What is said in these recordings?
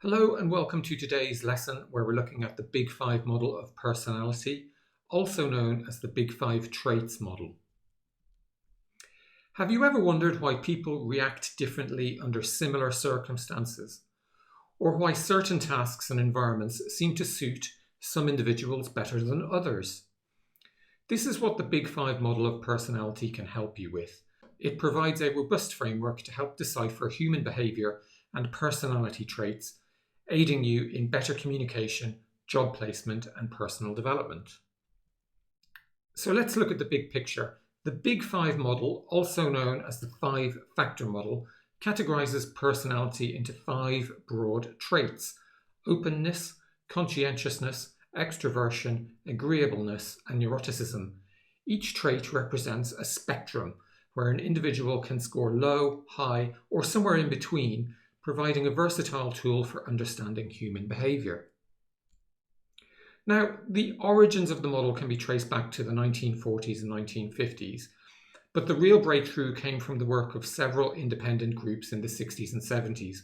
Hello and welcome to today's lesson where we're looking at the Big Five model of personality, also known as the Big Five traits model. Have you ever wondered why people react differently under similar circumstances, or why certain tasks and environments seem to suit some individuals better than others? This is what the Big Five model of personality can help you with. It provides a robust framework to help decipher human behavior and personality traits, aiding you in better communication, job placement, and personal development. So let's look at the big picture. The Big Five model, also known as the five-factor model, categorizes personality into five broad traits: openness, conscientiousness, extraversion, agreeableness, and neuroticism. Each trait represents a spectrum where an individual can score low, high, or somewhere in between, providing a versatile tool for understanding human behavior. Now, the origins of the model can be traced back to the 1940s and 1950s, but the real breakthrough came from the work of several independent groups in the 60s and 70s,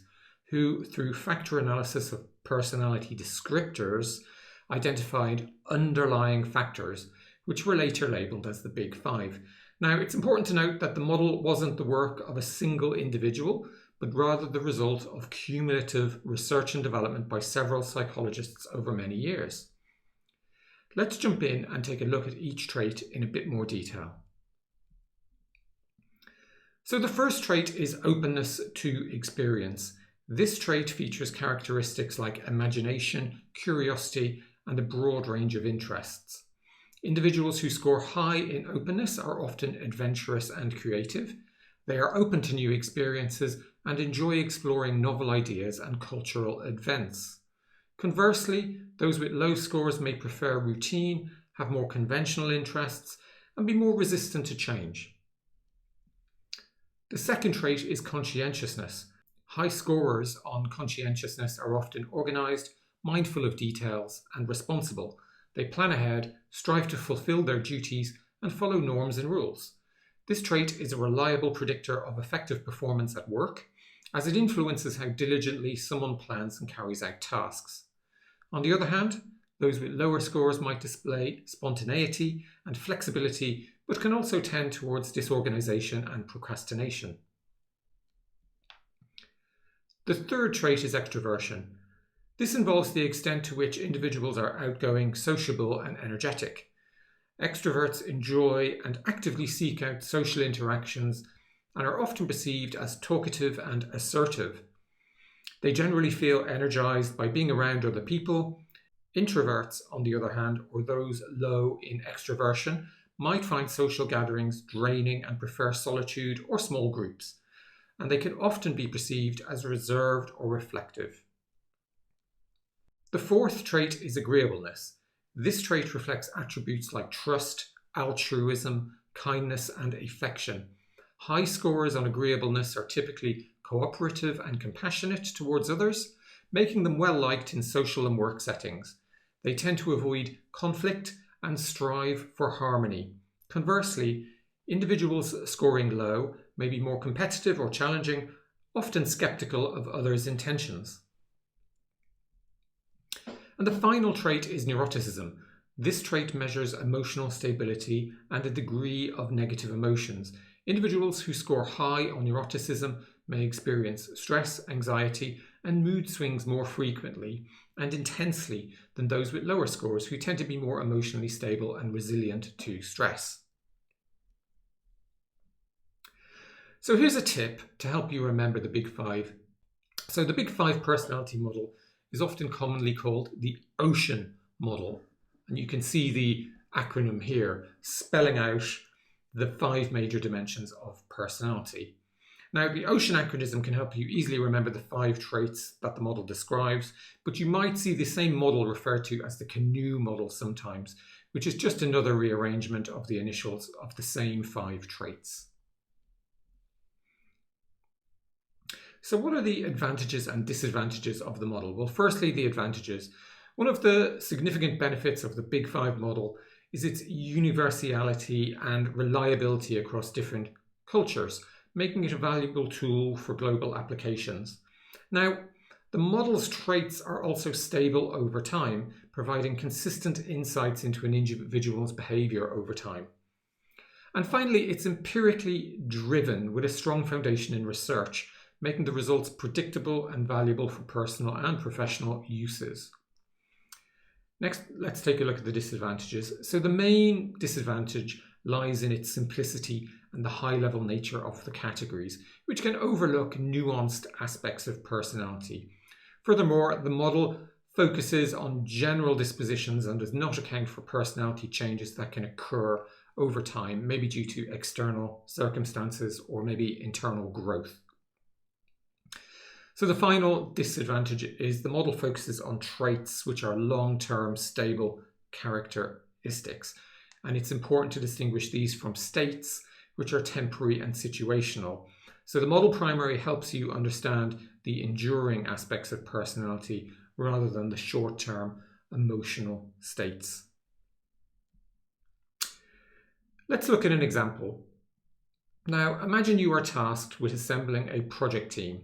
who, through factor analysis of personality descriptors, identified underlying factors, which were later labelled as the Big Five. Now, it's important to note that the model wasn't the work of a single individual, but rather the result of cumulative research and development by several psychologists over many years. Let's jump in and take a look at each trait in a bit more detail. So the first trait is openness to experience. This trait features characteristics like imagination, curiosity, and a broad range of interests. Individuals who score high in openness are often adventurous and creative. They are open to new experiences and enjoy exploring novel ideas and cultural events. Conversely, those with low scores may prefer routine, have more conventional interests, and be more resistant to change. The second trait is conscientiousness. High scorers on conscientiousness are often organised, mindful of details, and responsible. They plan ahead, strive to fulfil their duties, and follow norms and rules. This trait is a reliable predictor of effective performance at work, as it influences how diligently someone plans and carries out tasks. On the other hand, those with lower scores might display spontaneity and flexibility, but can also tend towards disorganization and procrastination. The third trait is extraversion. This involves the extent to which individuals are outgoing, sociable, and energetic. Extroverts enjoy and actively seek out social interactions and are often perceived as talkative and assertive. They generally feel energized by being around other people. Introverts, on the other hand, or those low in extraversion, might find social gatherings draining and prefer solitude or small groups, and they can often be perceived as reserved or reflective. The fourth trait is agreeableness. This trait reflects attributes like trust, altruism, kindness, and affection. High scores on agreeableness are typically cooperative and compassionate towards others, making them well liked in social and work settings. They tend to avoid conflict and strive for harmony. Conversely, individuals scoring low may be more competitive or challenging, often skeptical of others' intentions. And the final trait is neuroticism. This trait measures emotional stability and a degree of negative emotions. Individuals who score high on neuroticism may experience stress, anxiety, and mood swings more frequently and intensely than those with lower scores, who tend to be more emotionally stable and resilient to stress. So here's a tip to help you remember the Big Five. So the Big Five personality model is often commonly called the OCEAN model. And you can see the acronym here spelling out the five major dimensions of personality. Now, the OCEAN acronym can help you easily remember the five traits that the model describes, but you might see the same model referred to as the CANOE model sometimes, which is just another rearrangement of the initials of the same five traits. So what are the advantages and disadvantages of the model? Well, firstly, the advantages. One of the significant benefits of the Big Five model is its universality and reliability across different cultures, making it a valuable tool for global applications. Now, The model's traits are also stable over time, providing consistent insights into an individual's behaviour over time. And finally, it's empirically driven with a strong foundation in research, making the results predictable and valuable for personal and professional uses. Next, let's take a look at the disadvantages. So the main disadvantage lies in its simplicity and the high-level nature of the categories, which can overlook nuanced aspects of personality. Furthermore, the model focuses on general dispositions and does not account for personality changes that can occur over time, maybe due to external circumstances or maybe internal growth. So the final disadvantage is the model focuses on traits which are long-term stable characteristics. And it's important to distinguish these from states which are temporary and situational. So the model primary helps you understand the enduring aspects of personality rather than the short-term emotional states. Let's look at an example. Now, imagine you are tasked with assembling a project team.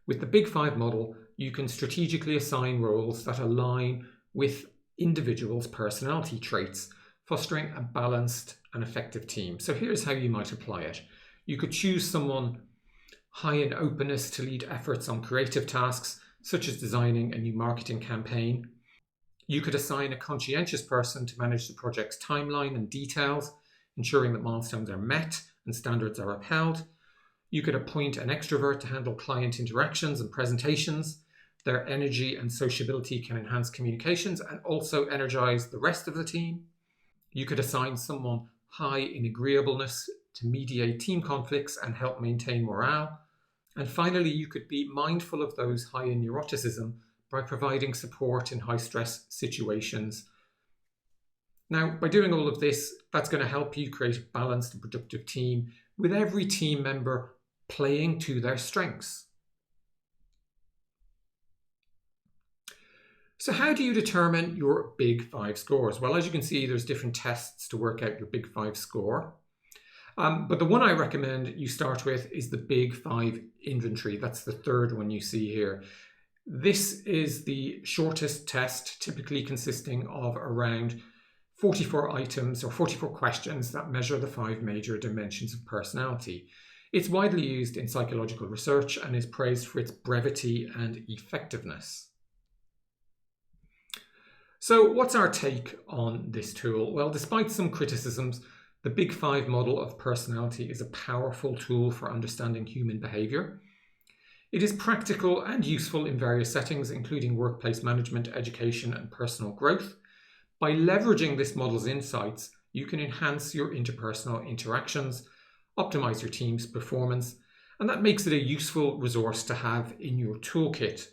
With the Big Five model, you can strategically assign roles that align with individuals' personality traits, fostering a balanced and effective team. So here's how you might apply it. You could choose someone high in openness to lead efforts on creative tasks, such as designing a new marketing campaign. You could assign a conscientious person to manage the project's timeline and details, ensuring that milestones are met and standards are upheld. You could appoint an extrovert to handle client interactions and presentations. Their energy and sociability can enhance communications and also energize the rest of the team. You could assign someone high in agreeableness to mediate team conflicts and help maintain morale. And finally, you could be mindful of those high in neuroticism by providing support in high-stress situations. Now, by doing all of this, that's going to help you create a balanced and productive team with every team member playing to their strengths. So how do you determine your Big Five scores? Well, as you can see, there's different tests to work out your Big Five score. But the one I recommend you start with is the Big Five inventory. That's the third one you see here. This is the shortest test, typically consisting of around 44 items or 44 questions that measure the 5 major dimensions of personality. It's widely used in psychological research and is praised for its brevity and effectiveness. So what's our take on this tool? Well, despite some criticisms, the Big Five model of personality is a powerful tool for understanding human behavior. It is practical and useful in various settings, including workplace management, education, and personal growth. By leveraging this model's insights, you can enhance your interpersonal interactions, optimize your team's performance, and that makes it a useful resource to have in your toolkit.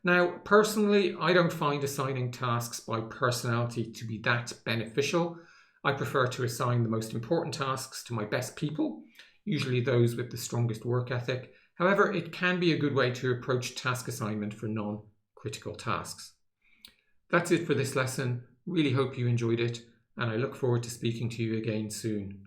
Now, personally, I don't find assigning tasks by personality to be that beneficial. I prefer to assign the most important tasks to my best people, usually those with the strongest work ethic. However, it can be a good way to approach task assignment for non-critical tasks. That's it for this lesson. Really hope you enjoyed it, and I look forward to speaking to you again soon.